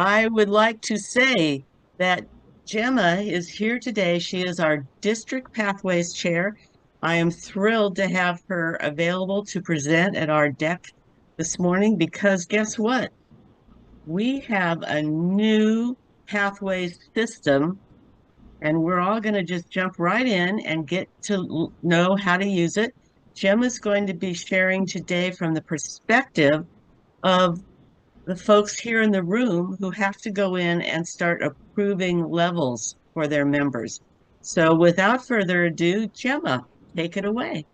I would like to say that Gemma is here today. She is our District Pathways Chair. I am thrilled to have her available to present at our deck this morning because guess what? We have a new pathways system, and we're all going to just jump right in and get to know how to use it. Gemma's going to be sharing today from the perspective of the folks here in the room who have to go in and start approving levels for their members. So without further ado, Gemma, take it away.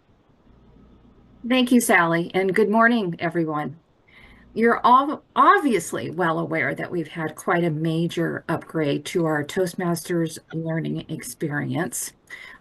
Thank you, Sally, and good morning, everyone. You're all obviously well aware that we've had quite a major upgrade to our Toastmasters learning experience.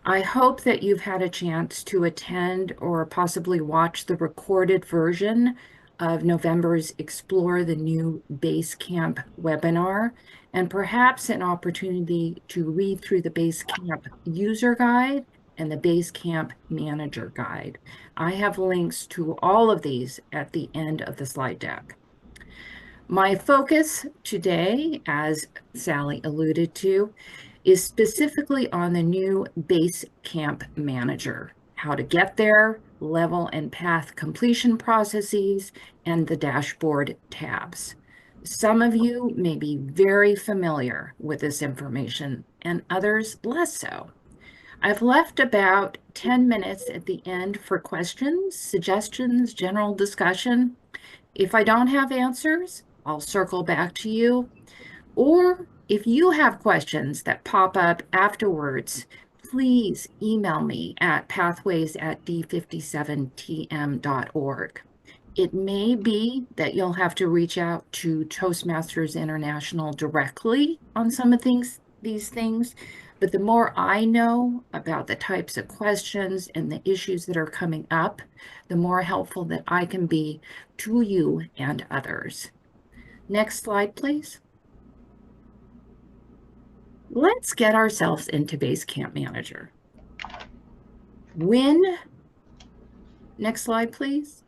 I hope that you've had a chance to attend or possibly watch the recorded version of November's Explore the New Basecamp webinar, and perhaps an opportunity to read through the Basecamp user guide and the Basecamp manager guide. I have links to all of these at the end of the slide deck. My focus today, as Sally alluded to, is specifically on the new Basecamp manager, how to get there, level and path completion processes, and the dashboard tabs. Some of you may be very familiar with this information and others less so. I've left about 10 minutes at the end for questions, suggestions, general discussion. If I don't have answers, I'll circle back to you. Or if you have questions that pop up afterwards, please email me at pathways@d57tm.org. It may be that you'll have to reach out to Toastmasters International directly on some of these things, but the more I know about the types of questions and the issues that are coming up, the more helpful that I can be to you and others. Next slide, please. Let's get ourselves into Basecamp Manager. Next slide, please.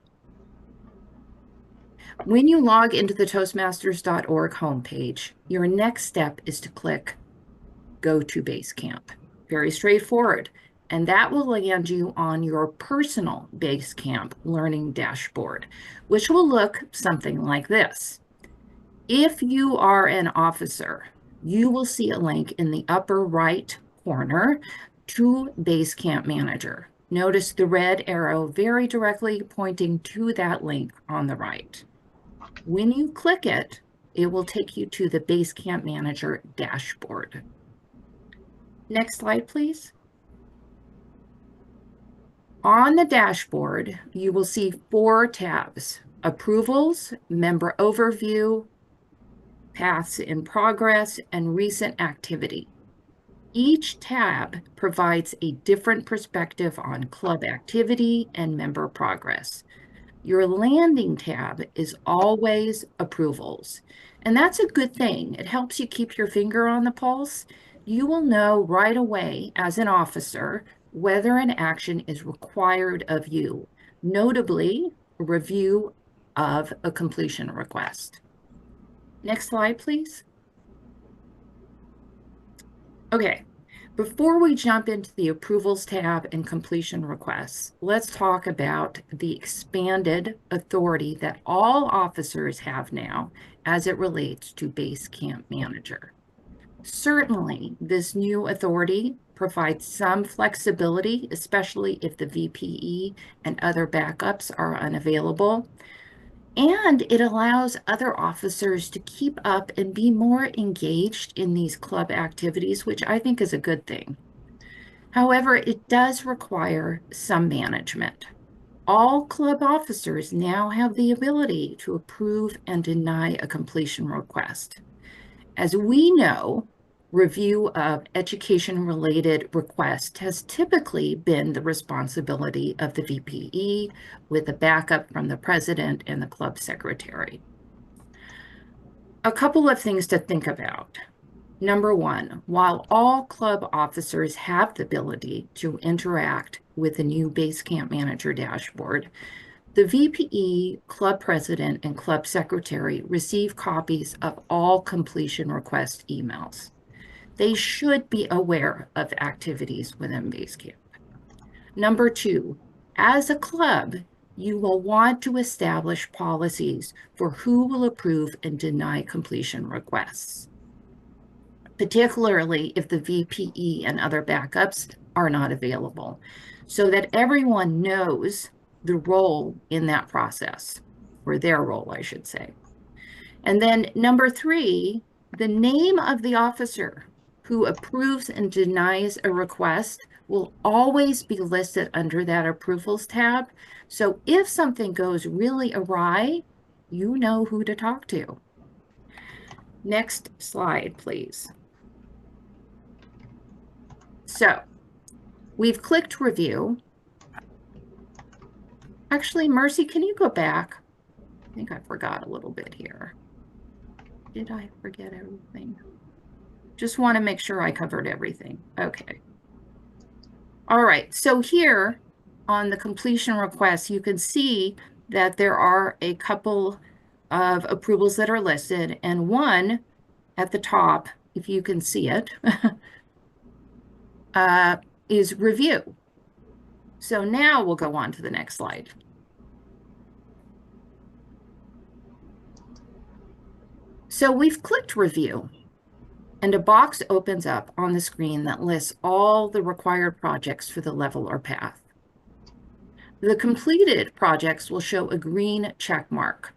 When you log into the Toastmasters.org homepage, your next step is to click Go to Basecamp. Very straightforward. And that will land you on your personal Basecamp learning dashboard, which will look something like this. If you are an officer, you will see a link in the upper right corner to Basecamp Manager. Notice the red arrow very directly pointing to that link on the right. When you click it, it will take you to the Basecamp Manager dashboard. Next slide, please. On the dashboard, you will see 4 tabs: Approvals, Member Overview, Paths in Progress, and Recent Activity. Each tab provides a different perspective on club activity and member progress. Your landing tab is always Approvals, and that's a good thing. It helps you keep your finger on the pulse. You will know right away as an officer whether an action is required of you, notably a review of a completion request. Next slide, please. Okay, before we jump into the Approvals tab and completion requests, let's talk about the expanded authority that all officers have now as it relates to Basecamp Manager. Certainly, this new authority provides some flexibility, especially if the VPE and other backups are unavailable. And it allows other officers to keep up and be more engaged in these club activities, which I think is a good thing. However, it does require some management. All club officers now have the ability to approve and deny a completion request. As we know, review of education-related requests has typically been the responsibility of the VPE with a backup from the president and the club secretary. A couple of things to think about. Number one, while all club officers have the ability to interact with the new Basecamp Manager dashboard, The VPE, club president, and club secretary receive copies of all completion request emails. They should be aware of activities within Basecamp. Number 2, as a club, you will want to establish policies for who will approve and deny completion requests, particularly if the VPE and other backups are not available, so that everyone knows the role in that process, or their role, I should say. And then number 3, the name of the officer who approves and denies a request will always be listed under that approvals tab. So if something goes really awry, you know who to talk to. Next slide, please. So we've clicked review. Actually, Mercy, can you go back? I think I forgot a little bit here. Did I forget everything? Just want to make sure I covered everything. Okay. All right, so here on the completion request, you can see that there are a couple of approvals that are listed, and one at the top, if you can see it, is review. So now we'll go on to the next slide. So we've clicked review, and a box opens up on the screen that lists all the required projects for the level or path. The completed projects will show a green check mark.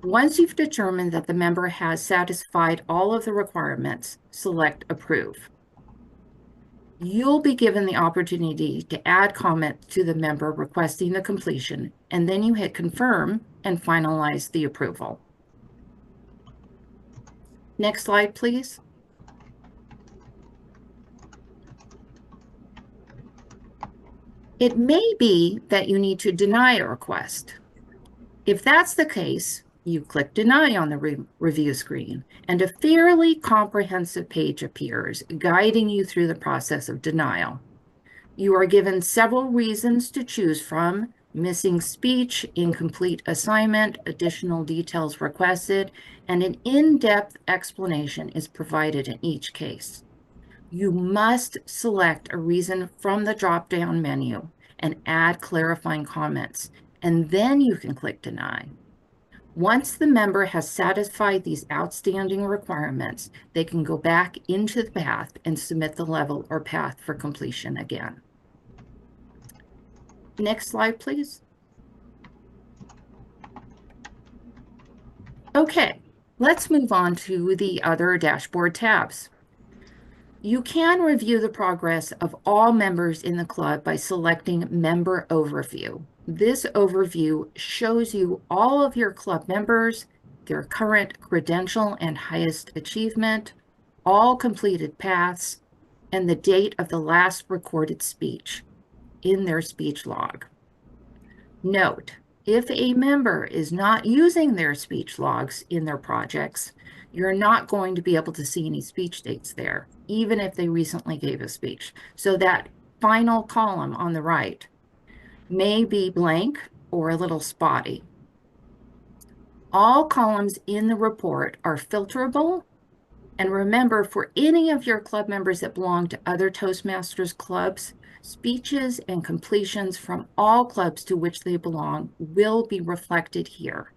Once you've determined that the member has satisfied all of the requirements, select Approve. You'll be given the opportunity to add comment to the member requesting the completion, and then you hit Confirm and finalize the approval. Next slide, please. It may be that you need to deny a request. If that's the case, you click Deny on the review screen, and a fairly comprehensive page appears, guiding you through the process of denial. You are given several reasons to choose from: missing speech, incomplete assignment, additional details requested, and an in-depth explanation is provided in each case. You must select a reason from the drop-down menu and add clarifying comments, and then you can click Deny. Once the member has satisfied these outstanding requirements, they can go back into the path and submit the level or path for completion again. Next slide, please. Okay, let's move on to the other dashboard tabs. You can review the progress of all members in the club by selecting Member Overview. This overview shows you all of your club members, their current credential and highest achievement, all completed paths, and the date of the last recorded speech in their speech log. Note, if a member is not using their speech logs in their projects, you're not going to be able to see any speech dates there, even if they recently gave a speech. So that final column on the right may be blank or a little spotty. All columns in the report are filterable. And remember, for any of your club members that belong to other Toastmasters clubs, speeches and completions from all clubs to which they belong will be reflected here.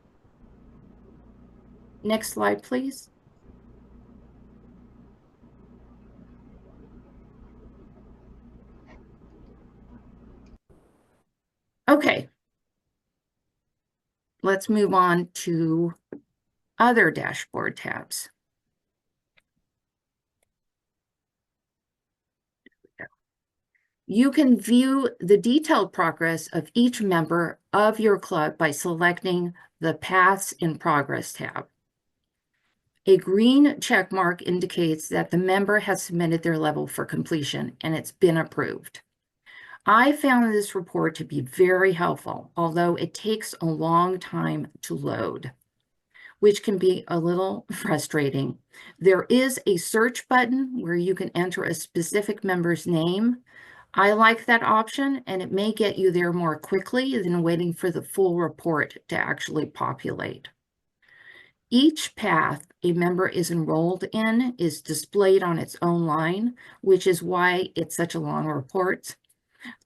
Next slide, please. Okay, let's move on to other dashboard tabs. You can view the detailed progress of each member of your club by selecting the Paths in Progress tab. A green check mark indicates that the member has submitted their level for completion and it's been approved. I found this report to be very helpful, although it takes a long time to load, which can be a little frustrating. There is a search button where you can enter a specific member's name. I like that option, and it may get you there more quickly than waiting for the full report to actually populate. Each path a member is enrolled in is displayed on its own line, which is why it's such a long report.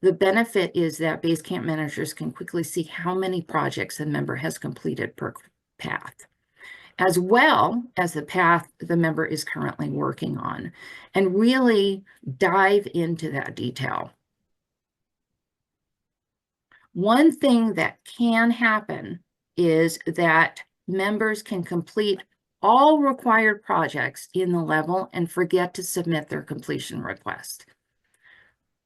The benefit is that Basecamp managers can quickly see how many projects a member has completed per path, as well as the path the member is currently working on, and really dive into that detail. One thing that can happen is that members can complete all required projects in the level and forget to submit their completion request.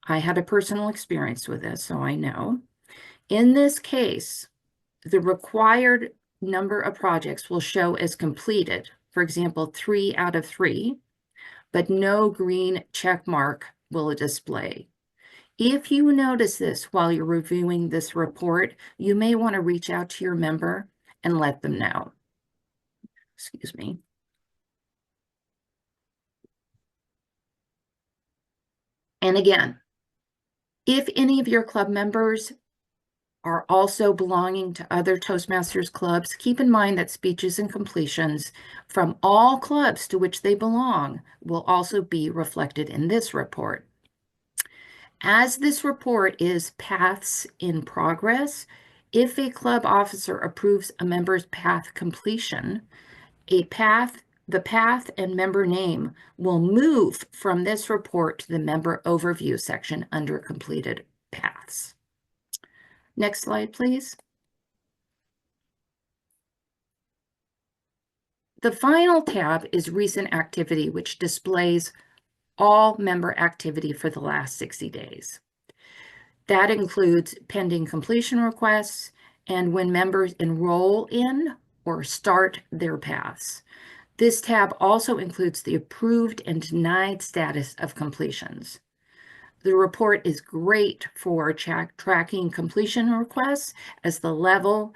I had a personal experience with this, so I know. In this case, the required number of projects will show as completed, for example, 3 out of 3, but no green check mark will display. If you notice this while you're reviewing this report, you may want to reach out to your member and let them know. Excuse me. And again, if any of your club members are also belonging to other Toastmasters clubs, keep in mind that speeches and completions from all clubs to which they belong will also be reflected in this report. As this report is paths in progress, if a club officer approves a member's path completion, the path and member name will move from this report to the member overview section under completed paths. Next slide, please. The final tab is recent activity, which displays all member activity for the last 60 days. That includes pending completion requests and when members enroll in or start their paths. This tab also includes the approved and denied status of completions. The report is great for tracking completion requests, as the level,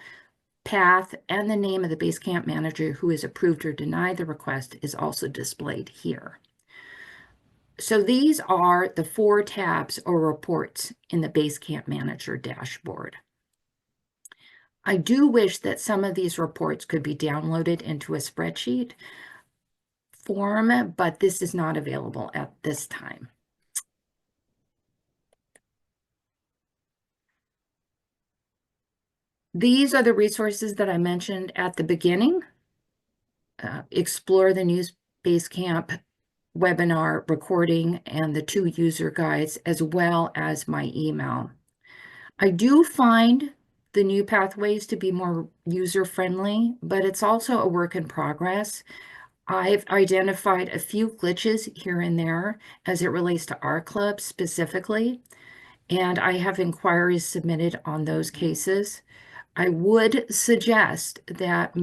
path, and the name of the Basecamp manager who has approved or denied the request is also displayed here. So these are the 4 tabs or reports in the Basecamp manager dashboard. I do wish that some of these reports could be downloaded into a spreadsheet form, but this is not available at this time. These are the resources that I mentioned at the beginning. Explore the News Basecamp webinar recording and the 2 user guides, as well as my email. I do find the new pathways to be more user-friendly, but it's also a work in progress. I've identified a few glitches here and there as it relates to our club specifically, and I have inquiries submitted on those cases. I would suggest that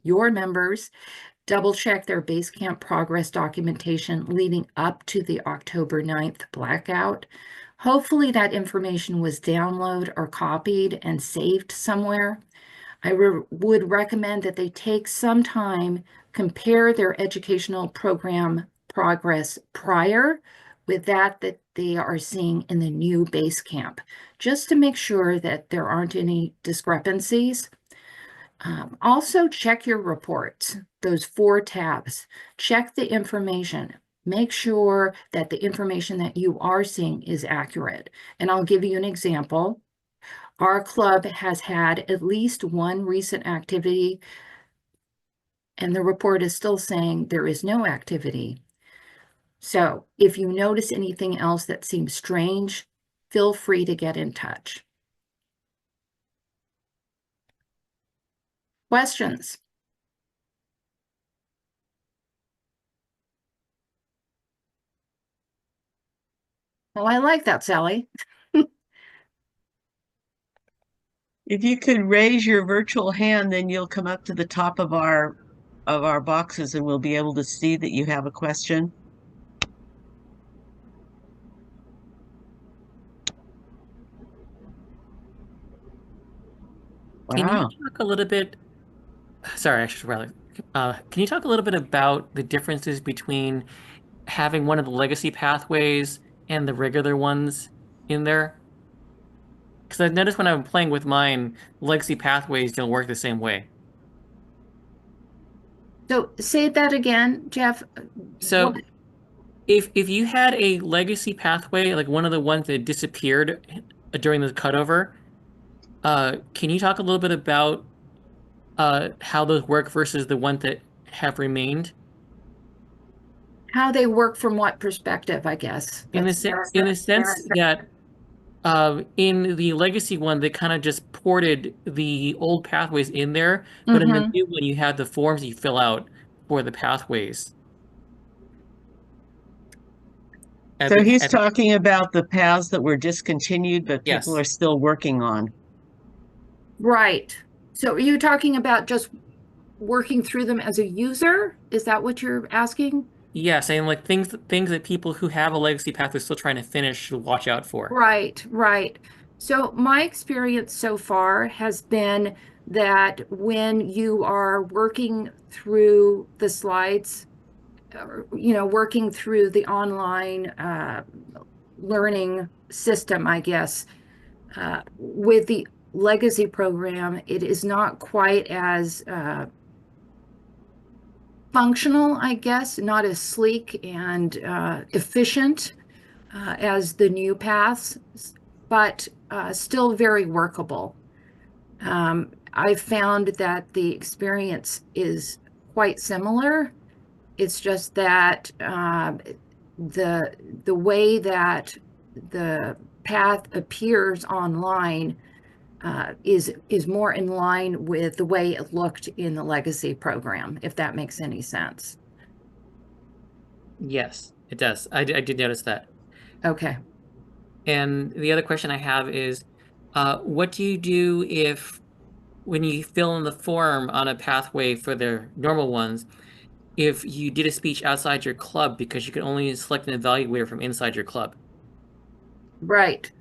your members, double check their Basecamp progress documentation leading up to the October 9th blackout. Hopefully that information was downloaded or copied and saved somewhere. I would recommend that they take some time, compare their educational program progress prior with that they are seeing in the new Basecamp, just to make sure that there aren't any discrepancies. Also check your reports, those 4 tabs. Check the information. Make sure that the information that you are seeing is accurate. And I'll give you an example. Our club has had at least 1 recent activity, and the report is still saying there is no activity. So if you notice anything else that seems strange, feel free to get in touch. Questions? Well, I like that, Sally. If you could raise your virtual hand, then you'll come up to the top of our boxes and we'll be able to see that you have a question. Can you Wow. talk a little bit, sorry, I should rather, can you talk a little bit about the differences between having one of the legacy pathways and the regular ones in there? Because I've noticed when I'm playing with mine, legacy pathways don't work the same way. So say that again, Jeff. What? So if you had a legacy pathway, like one of the ones that disappeared during the cutover, can you talk a little bit about how those work versus the ones that have remained? How they work from what perspective, I guess. In the sense that in the legacy one, they kind of just ported the old pathways in there, but in the Mm-hmm. new one, you have the forms you fill out for the pathways. So he's At talking about the paths that were discontinued, but people yes, are still working on. Right. So are you talking about just working through them as a user? Is that what you're asking? yes, and like things that people who have a legacy path are still trying to finish should watch out for. Right, right. So my experience so far has been that when you are working through the slides, working through the online learning system, I guess, with the legacy program, it is not quite as functional, I guess, not as sleek and efficient as the new paths, but still very workable. I've found that the experience is quite similar. It's just that the way that the path appears online is more in line with the way it looked in the legacy program, if that makes any sense. Yes, it does. I did notice that. Okay. And the other question I have is, what do you do if when you fill in the form on a pathway for the normal ones, if you did a speech outside your club because you can only select an evaluator from inside your club? Right.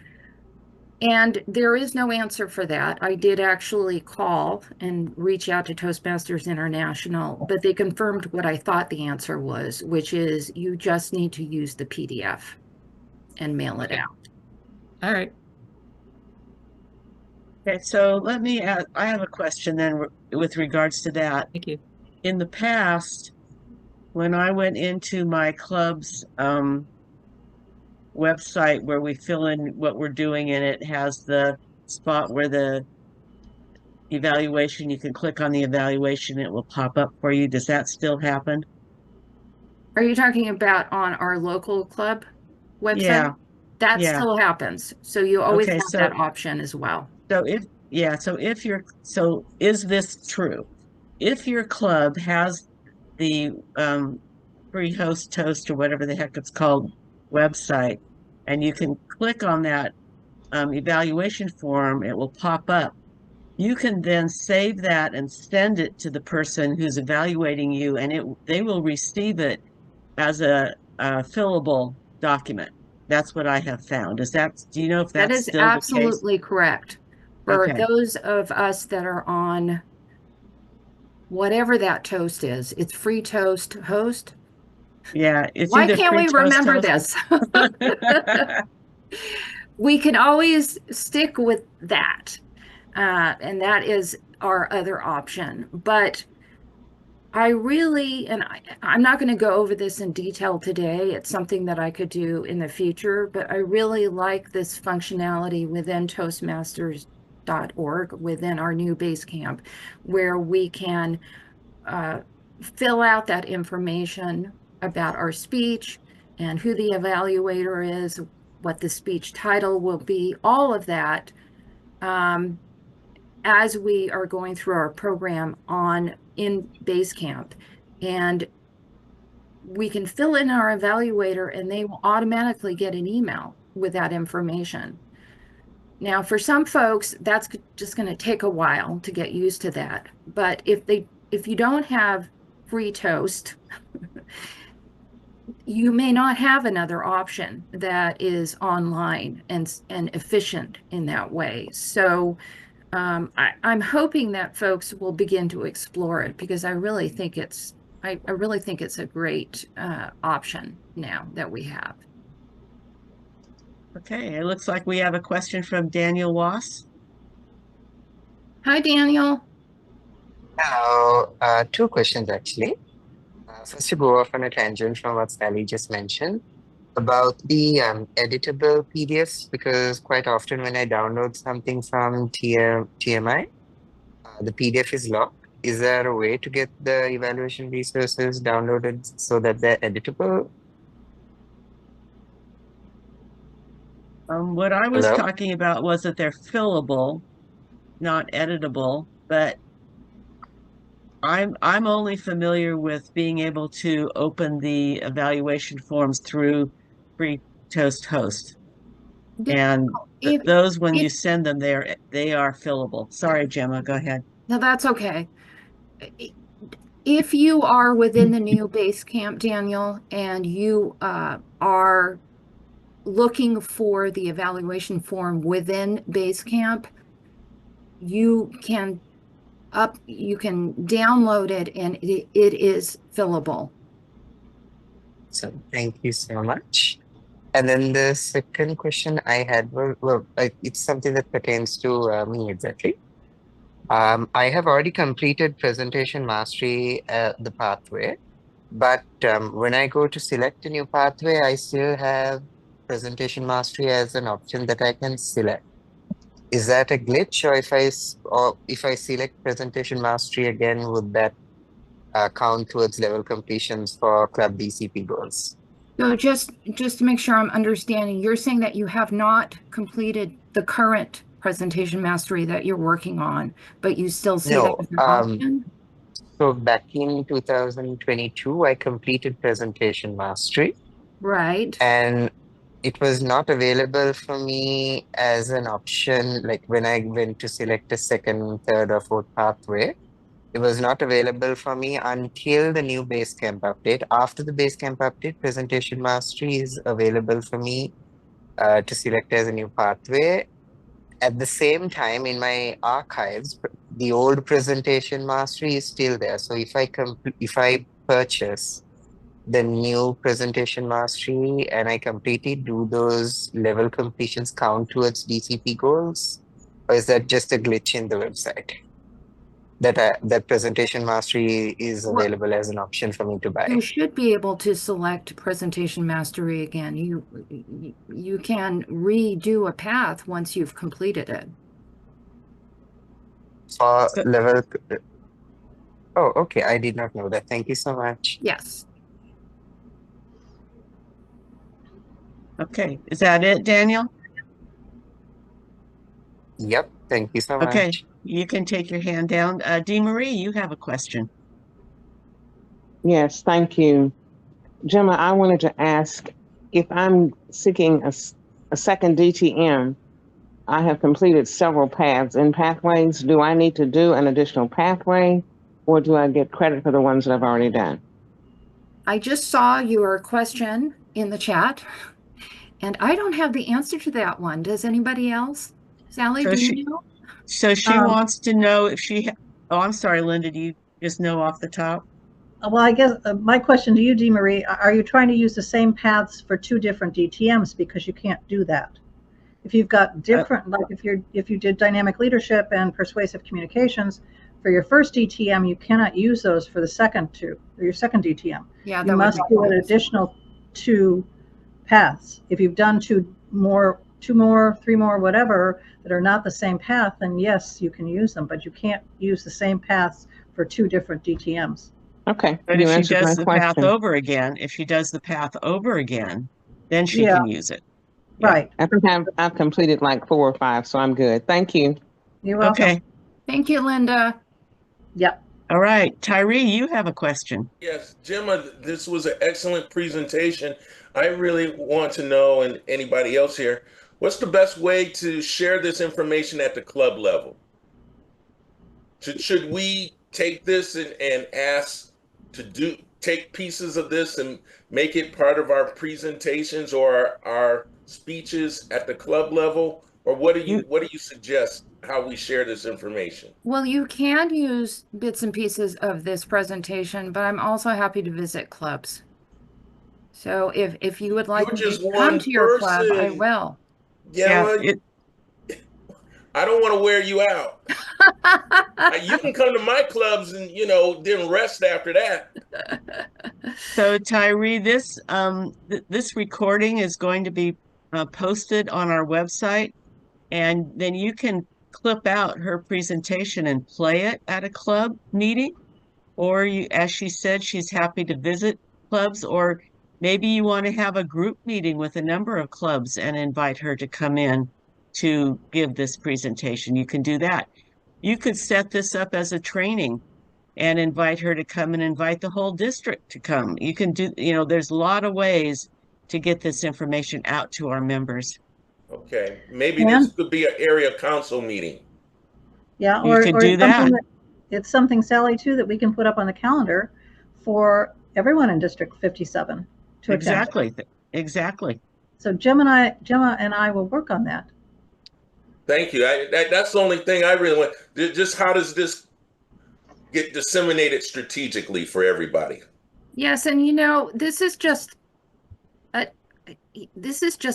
And there is no answer for that. I did actually call and reach out to Toastmasters International, but they confirmed what I thought the answer was, which is you just need to use the PDF and mail it Okay. out. All right. Okay, so let me add, I have a question then with regards to that. Thank you. In the past, when I went into my club's website where we fill in what we're doing, and it has the spot where the evaluation, you can click on the evaluation, it will pop up for you. Does that still happen? Are you talking about on our local club website? Yeah, That yeah. still happens. So you always Okay, have that option as well. so is this true? If your club has the free host toast or whatever the heck it's called website, and you can click on that evaluation form, it will pop up. You can then save that and send it to the person who's evaluating you, and they will receive it as a fillable document. That's what I have found. Do you know if That that's is still the case? absolutely correct. For Okay. those of us that are on whatever that toast is, it's free toast host. Yeah, it's Why either can't free we toast remember toast. this? We can always stick with that. And that is our other option. But I really, and I'm not going to go over this in detail today. It's something that I could do in the future, but I really like this functionality within Toastmasters.org, within our new base camp, where we can uh, fill out that information about our speech and who the evaluator is, what the speech title will be, all of that. As we are going through our program on in Basecamp. And we can fill in our evaluator and they will automatically get an email with that information. Now, for some folks, that's just going to take a while to get used to that. But if you don't have free toast, you may not have another option that is online and efficient in that way. So I'm hoping that folks will begin to explore it because I really think it's a great option now that we have. Okay, it looks like we have a question from Daniel Wass. Hi, Daniel. Hello. Two questions actually. First, to go off on a tangent from what Sally just mentioned about the editable PDFs, because quite often when I download something from TMI, the PDF is locked. Is there a way to get the evaluation resources downloaded so that they're editable? What I was Hello? talking about was that they're fillable, not editable, but I'm only familiar with being able to open the evaluation forms through Free Toast Host. And If, those, when you if, send them, they are fillable. Sorry, Gemma, go ahead. no, that's okay. If you are within the new base camp, Daniel, and you are looking for the evaluation form within Basecamp, you can download it and it is fillable. So thank you so much. And then the second question I had it's something that pertains to me exactly. I have already completed presentation mastery, the pathway, but when I go to select a new pathway, I still have presentation mastery as an option that I can select. Is that a glitch, or if I select presentation mastery again, would that count towards level completions for club BCP goals? So just to make sure I'm understanding, you're saying that you have not completed the current presentation mastery that you're working on, but you still see that No. as an option? So back in 2022, I completed presentation mastery, Right. and it was not available for me as an option. Like when I went to select a second, third, or fourth pathway, it was not available for me until the new Basecamp update. After the Basecamp update, presentation mastery is available for me to select as a new pathway. At the same time, in my archives, the old presentation mastery is still there. So if I purchase the new presentation mastery and I complete it, do those level completions count towards DCP goals? Or is that just a glitch in the website? That presentation mastery is Well, available as an option for me to you buy. should be able to select presentation mastery again. You can redo a path once you've completed it. For So, level, oh, okay, I did not know that. Thank you so much. Yes. okay, is that it, Daniel? Yep, thank you so Okay, much. you can take your hand down. Dee Marie, you have a question. Yes, thank you. Gemma, I wanted to ask if I'm seeking a second DTM. I have completed several paths and pathways. Do I need to do an additional pathway, or do I get credit for the ones that I've already done? I just saw your question in the chat, and I don't have the answer to that one. Does anybody else? Sally, So do she, you know? so she Um, wants to know if oh, I'm sorry, Linda, do you just know off the top? well, I guess my question to you, Dee Marie, are you trying to use the same paths for two different DTMs? Because you can't do that. If you've got Uh, different, like if you did dynamic leadership and persuasive communications for your first DTM, you cannot use those for the second two or your second DTM. Yeah, You that would must make do an sense. additional two paths. If you've done two more, three more, whatever, that are not the same path, then yes, you can use them, but you can't use the same paths for two different DTMs. Okay, but you if she answered does my the path question. over again, then she Yeah, can use it. Yeah. right. I think I've completed like 4 or 5, so I'm good. Thank you. You're welcome. Okay. Thank you, Linda. Yep. All right. Tyree, you have a question. Yes, Gemma, this was an excellent presentation. I really want to know, and anybody else here, what's the best way to share this information at the club level? Should we take this and ask to take pieces of this and make it part of our presentations or our speeches at the club level? Or You what do you suggest how we share this information? Well, you can use bits and pieces of this presentation, but I'm also happy to visit clubs. So if you would like You're me to just come one to your club, I person. will. Gemma, it, I don't want to wear you out. You can come to my clubs and, then rest after that. so Tyree, this recording is going to be posted on our website, and then you can clip out her presentation and play it at a club meeting. Or you, as she said, she's happy to visit clubs, or maybe you want to have a group meeting with a number of clubs and invite her to come in to give this presentation. You can do that. You could set this up as a training and invite her to come and invite the whole district to come. You can do, there's a lot of ways to get this information out to our members. Okay, maybe And this could be an area council meeting. yeah, You could or do that. it's something, Sally, too, that we can put up on the calendar for everyone in District 57 to attend. Exactly. So Gemma and I will work on that. Thank you. That's the only thing I really want. Just how does this get disseminated strategically for everybody? Yes, and this is just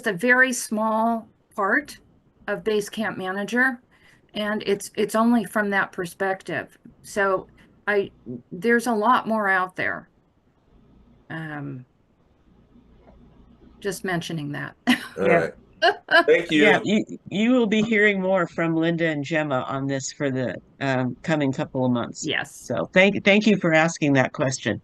a very small part of Base Camp Manager, and it's only from that perspective. So there's a lot more out there. Just mentioning that. All right. Thank you. Yeah, you will be hearing more from Linda and Gemma on this for the coming couple of months. Yes. So thank you for asking that question.